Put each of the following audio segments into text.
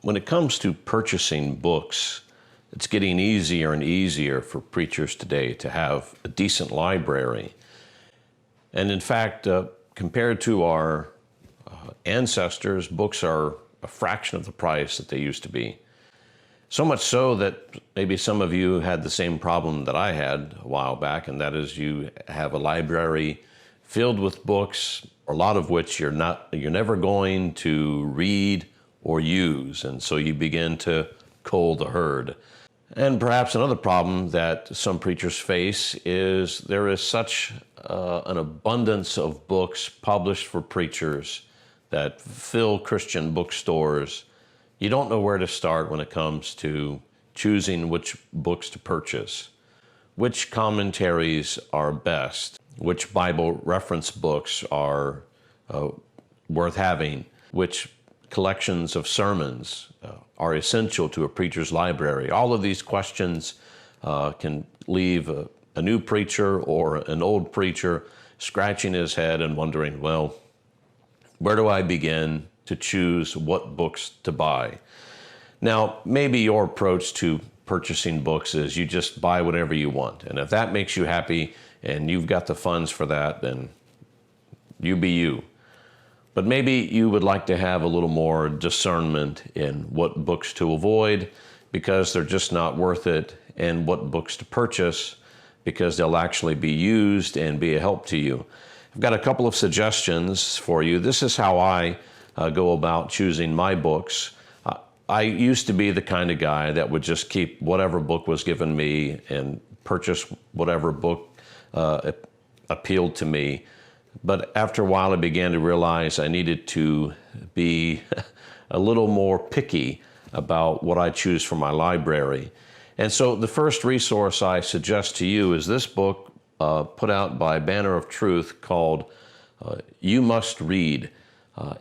When it comes to purchasing books, it's getting easier and easier for preachers today to have a decent library. And in fact, compared to our ancestors, books are a fraction of the price that they used to be. So much so that maybe some of you had the same problem that I had a while back, and that is you have a library filled with books, a lot of which you're never going to read or use, and so you begin to cull the herd. And perhaps another problem that some preachers face is there is such an abundance of books published for preachers that fill Christian bookstores. You don't know where to start when it comes to choosing which books to purchase, which commentaries are best, which Bible reference books are worth having, which collections of sermons are essential to a preacher's library. All of these questions can leave a new preacher or an old preacher scratching his head and wondering, well, where do I begin to choose what books to buy? Now, maybe your approach to purchasing books is you just buy whatever you want. And if that makes you happy and you've got the funds for that, then you be you. But maybe you would like to have a little more discernment in what books to avoid because they're just not worth it, and what books to purchase because they'll actually be used and be a help to you. I've got a couple of suggestions for you. This is how I go about choosing my books. I used to be the kind of guy that would just keep whatever book was given me and purchase whatever book appealed to me. But after a while, I began to realize I needed to be a little more picky about what I choose for my library. And so the first resource I suggest to you is this book put out by Banner of Truth called You Must Read.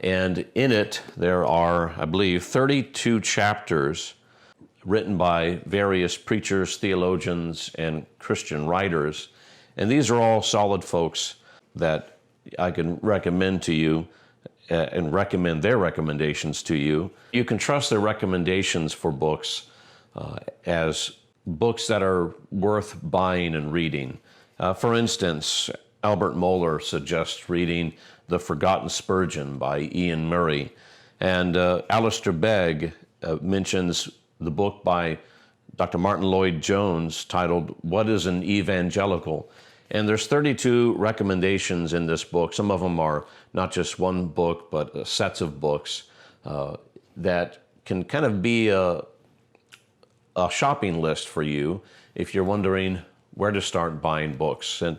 And in it, there are, I believe, 32 chapters written by various preachers, theologians, and Christian writers. And these are all solid folks that I can recommend to you and recommend their recommendations to you. You can trust their recommendations for books as books that are worth buying and reading. For instance, Albert Mohler suggests reading The Forgotten Spurgeon by Ian Murray. And Alistair Begg mentions the book by Dr. Martin Lloyd-Jones titled What is an Evangelical? And there's 32 recommendations in this book. Some of them are not just one book, but sets of books that can kind of be a shopping list for you if you're wondering where to start buying books. And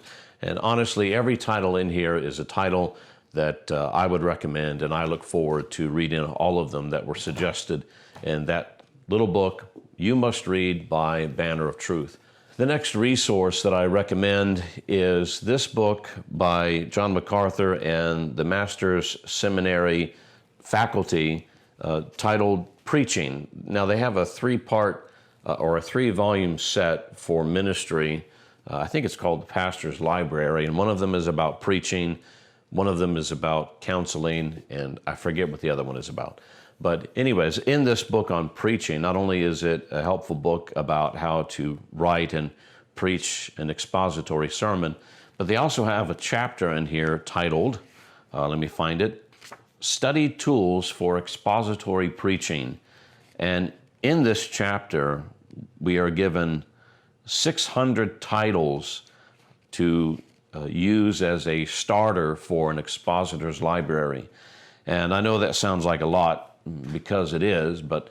honestly, every title in here is a title that I would recommend, and I look forward to reading all of them that were suggested in that little book, You Must Read by Banner of Truth. The next resource that I recommend is this book by John MacArthur and the Master's Seminary faculty titled Preaching. Now, they have a three-part or a three-volume set for ministry. I think it's called the Pastor's Library, and one of them is about preaching, one of them is about counseling, and I forget what the other one is about. But anyways, in this book on preaching, not only is it a helpful book about how to write and preach an expository sermon, but they also have a chapter in here titled, let me find it, Study Tools for Expository Preaching. And in this chapter, we are given 600 titles to use as a starter for an expositor's library. And I know that sounds like a lot, because it is, but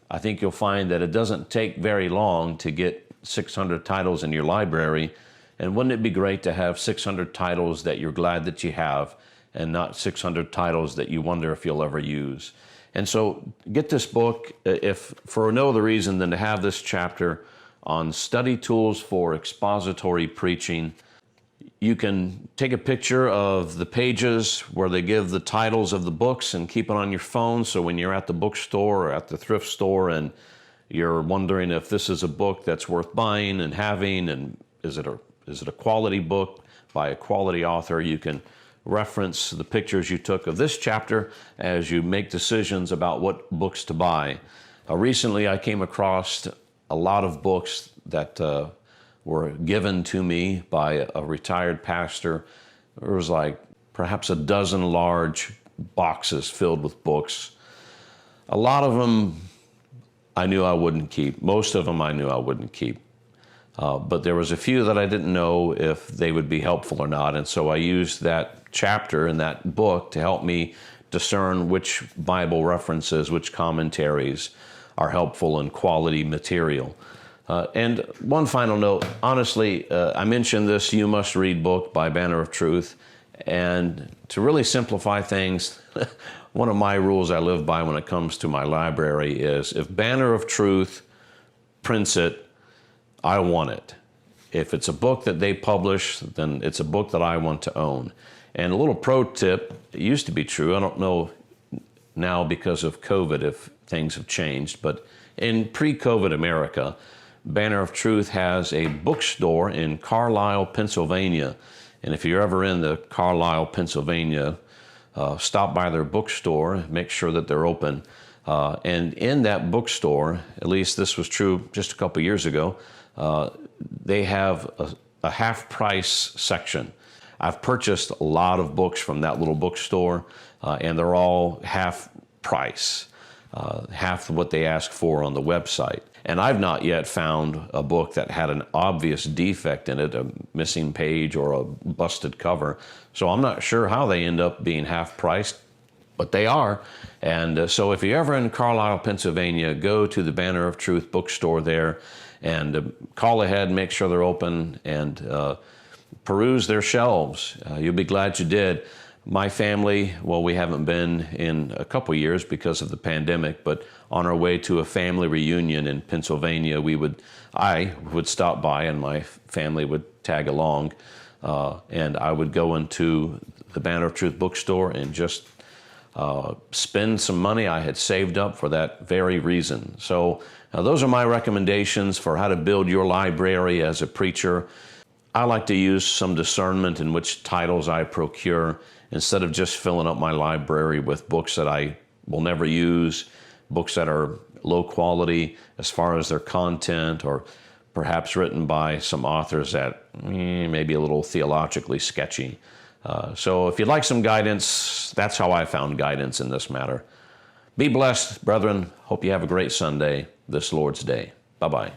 I think you'll find that it doesn't take very long to get 600 titles in your library. And wouldn't it be great to have 600 titles that you're glad that you have, and not 600 titles that you wonder if you'll ever use? And so get this book, if for no other reason than to have this chapter on study tools for expository preaching. You can take a picture of the pages where they give the titles of the books and keep it on your phone, so when you're at the bookstore or at the thrift store and you're wondering if this is a book that's worth buying and having, and is it a quality book by a quality author, you can reference the pictures you took of this chapter as you make decisions about what books to buy. Recently, I came across a lot of books that were given to me by a retired pastor. There was like perhaps a dozen large boxes filled with books. A lot of them I knew I wouldn't keep. Most of them I knew I wouldn't keep. But there was a few that I didn't know if they would be helpful or not. And so I used that chapter in that book to help me discern which Bible references, which commentaries are helpful and quality material. And one final note, honestly, I mentioned this You Must Read book by Banner of Truth. And to really simplify things, one of my rules I live by when it comes to my library is if Banner of Truth prints it, I want it. If it's a book that they publish, then it's a book that I want to own. And a little pro tip, it used to be true, I don't know now because of COVID if things have changed, but in pre-COVID America, Banner of Truth has a bookstore in Carlisle, Pennsylvania. And if you're ever in the Carlisle, Pennsylvania, stop by their bookstore, make sure that they're open. And in that bookstore, at least this was true just a couple years ago, they have a half-price section. I've purchased a lot of books from that little bookstore, and they're all half price, half what they ask for on the website. And I've not yet found a book that had an obvious defect in it, a missing page or a busted cover. So I'm not sure how they end up being half priced, but they are. And so if you're ever in Carlisle, Pennsylvania, go to the Banner of Truth bookstore there and call ahead, make sure they're open, and peruse their shelves. You'll be glad you did. My family, well, we haven't been in a couple years because of the pandemic, but on our way to a family reunion in Pennsylvania, I would stop by and my family would tag along, and I would go into the Banner of Truth bookstore and just spend some money I had saved up for that very reason. So those are my recommendations for how to build your library as a preacher. I like to use some discernment in which titles I procure instead of just filling up my library with books that I will never use, books that are low quality as far as their content, or perhaps written by some authors that may be a little theologically sketchy. So if you'd like some guidance, that's how I found guidance in this matter. Be blessed, brethren. Hope you have a great Sunday, this Lord's Day. Bye-bye.